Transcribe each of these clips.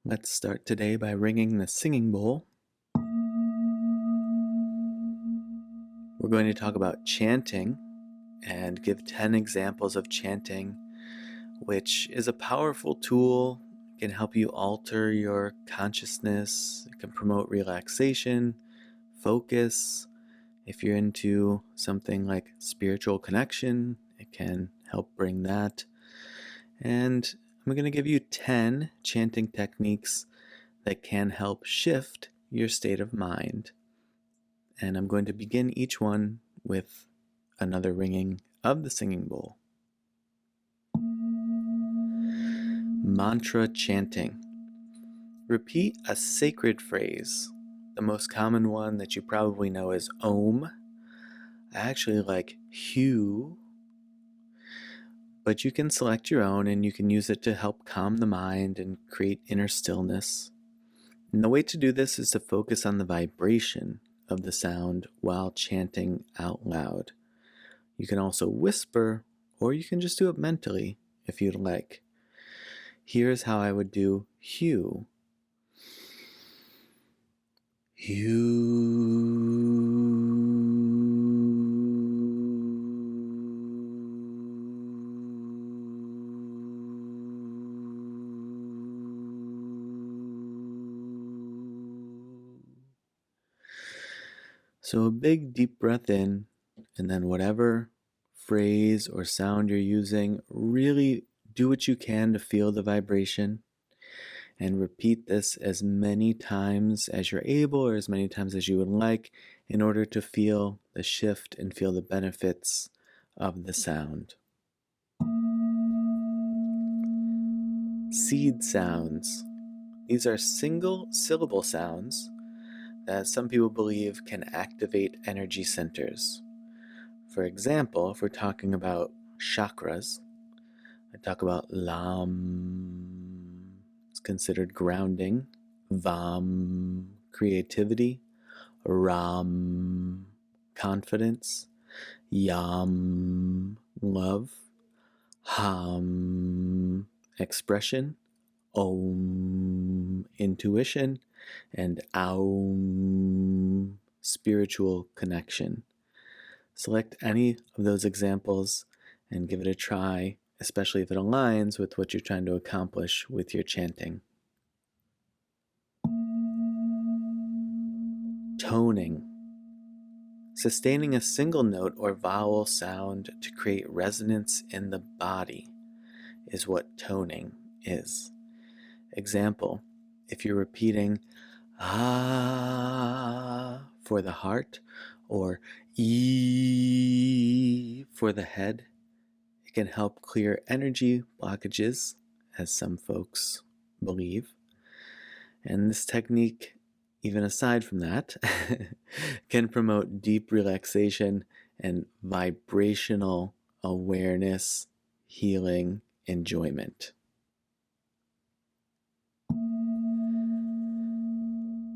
Let's start today by ringing the singing bowl. We're going to talk about chanting and give 10 examples of chanting, which is a powerful tool. It can help you alter your consciousness. It can promote relaxation, focus. If you're into something like spiritual connection, it can help bring that. And I'm going to give you 10 chanting techniques that can help shift your state of mind. And I'm going to begin each one with another ringing of the singing bowl. Mantra chanting. Repeat a sacred phrase. The most common one that you probably know is Om. I actually like Hu, but you can select your own and you can use it to help calm the mind and create inner stillness. And the way to do this is to focus on the vibration of the sound while chanting out loud. You can also whisper, or you can just do it mentally if you'd like. Here's how I would do Hu. So a big deep breath in, and then whatever phrase or sound you're using, really do what you can to feel the vibration and repeat this as many times as you're able or as many times as you would like in order to feel the shift and feel the benefits of the sound. Seed sounds. These are single syllable sounds that some people believe can activate energy centers. For example, if we're talking about chakras, I talk about Lam, it's considered grounding, Vam, creativity, Ram, confidence, Yam, love, Ham, expression, Om, intuition, and Aum, spiritual connection. Select any of those examples and give it a try, especially if it aligns with what you're trying to accomplish with your chanting. Toning. Sustaining a single note or vowel sound to create resonance in the body is what toning is. Example, if you're repeating ah for the heart or e for the head, it can help clear energy blockages, as some folks believe. And this technique, even aside from that, can promote deep relaxation and vibrational awareness, healing, enjoyment.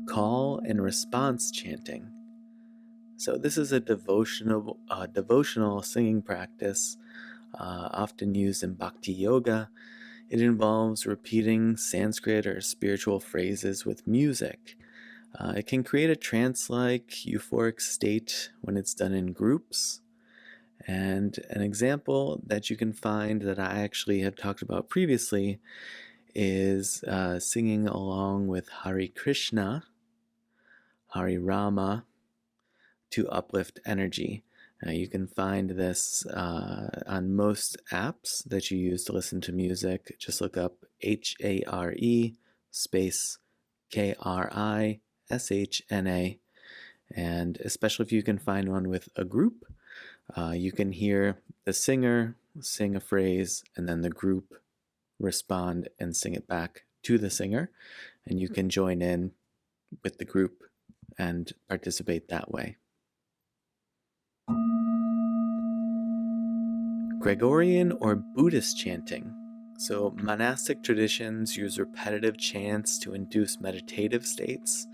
Call and response chanting. So this is a devotional singing practice often used in bhakti yoga. It involves repeating Sanskrit or spiritual phrases with music. It can create a trance-like euphoric state when it's done in groups. And an example that you can find that I actually have talked about previously is singing along with Hare Krishna, Hare Rama, to uplift energy. You can find this on most apps that you use to listen to music. Just look up HARE space KRISHNA. And especially if you can find one with a group, you can hear the singer sing a phrase and then the group respond and sing it back to the singer. And you can join in with the group and participate that way. Gregorian or Buddhist chanting. So monastic traditions use repetitive chants to induce meditative states.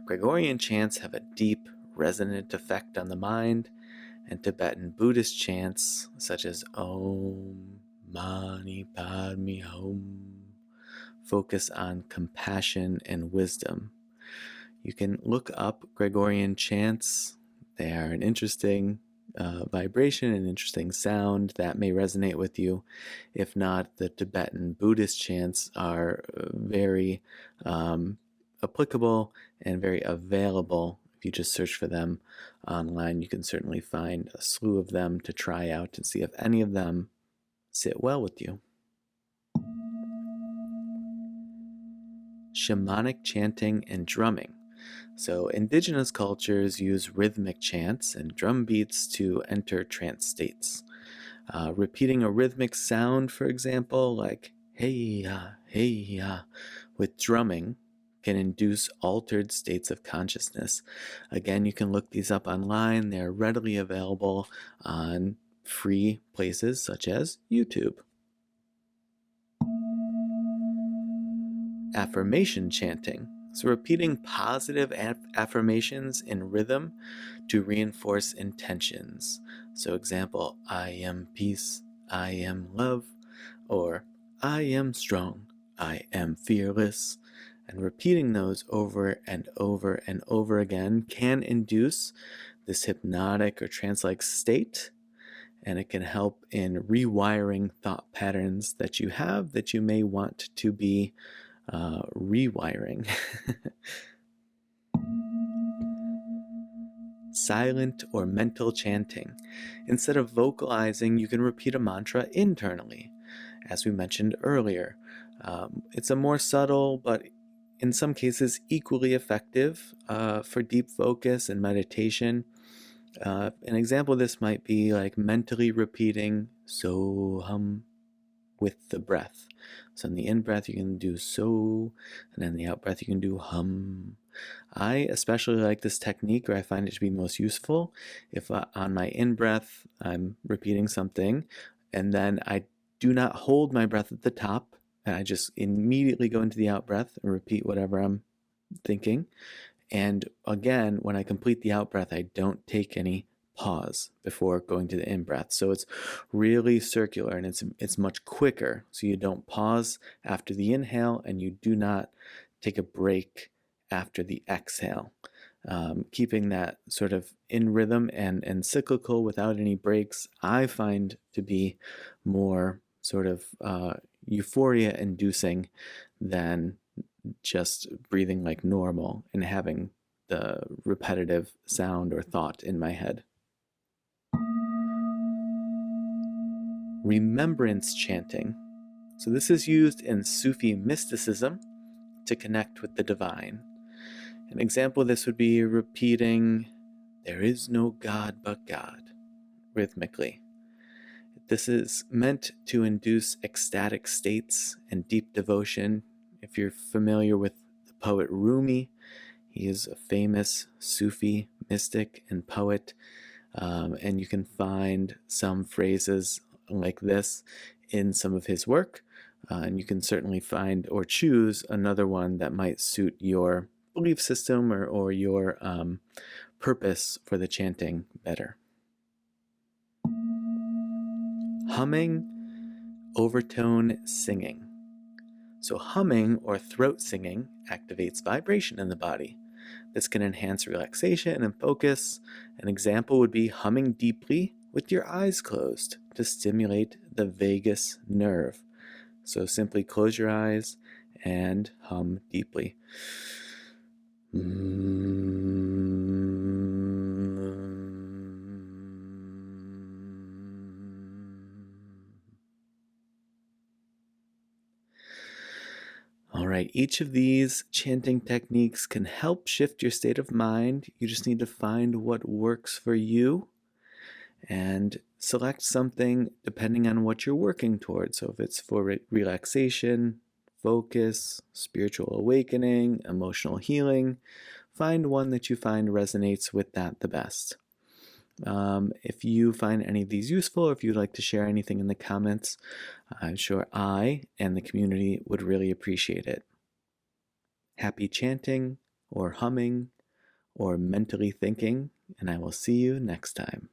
Gregorian chants have a deep, resonant effect on the mind, and Tibetan Buddhist chants, such as Om Mani Padme Hum, focus on compassion and wisdom. You can look up Gregorian chants. They are an interesting vibration, an interesting sound that may resonate with you. If not, the Tibetan Buddhist chants are very applicable and very available. If you just search for them online, you can certainly find a slew of them to try out and see if any of them sit well with you. Shamanic chanting and drumming. So indigenous cultures use rhythmic chants and drum beats to enter trance states. Repeating a rhythmic sound, for example, like hey ya, with drumming can induce altered states of consciousness. Again, you can look these up online. They're readily available on free places such as YouTube. Affirmation chanting. So repeating positive affirmations in rhythm to reinforce intentions. So example, I am peace, I am love, or I am strong, I am fearless. And repeating those over and over and over again can induce this hypnotic or trance-like state, and it can help in rewiring thought patterns that you have that you may want to be rewiring. Silent or mental chanting. Instead of vocalizing, you can repeat a mantra internally, as we mentioned earlier. It's a more subtle, but in some cases equally effective for deep focus and meditation. An example of this might be like mentally repeating so hum with the breath. So in the in-breath, you can do so, and then the out-breath, you can do hum. I especially like this technique, or I find it to be most useful, if on my in-breath, I'm repeating something, and then I do not hold my breath at the top, and I just immediately go into the out-breath and repeat whatever I'm thinking. And again, when I complete the out-breath, I don't take any pause before going to the in-breath. So it's really circular, and it's much quicker. So you don't pause after the inhale, and you do not take a break after the exhale. Keeping that sort of in rhythm and cyclical without any breaks, I find to be more sort of euphoria inducing than just breathing like normal and having the repetitive sound or thought in my head. Remembrance chanting. So this is used in Sufi mysticism to connect with the divine. An example of this would be repeating, "There is no God but God," rhythmically. This is meant to induce ecstatic states and deep devotion. If you're familiar with the poet Rumi, he is a famous Sufi mystic and poet, and you can find some phrases like this in some of his work, and you can certainly find or choose another one that might suit your belief system or your purpose for the chanting better. Humming, overtone singing. So humming or throat singing activates vibration in the body. This can enhance relaxation and focus. An example would be humming deeply with your eyes closed to stimulate the vagus nerve. So simply close your eyes and hum deeply. All right, each of these chanting techniques can help shift your state of mind. You just need to find what works for you and select something depending on what you're working towards. So if it's for relaxation, focus, spiritual awakening, emotional healing, find one that you find resonates with that the best. If you find any of these useful, or if you'd like to share anything in the comments, I'm sure I and the community would really appreciate it. Happy chanting, or humming, or mentally thinking, and I will see you next time.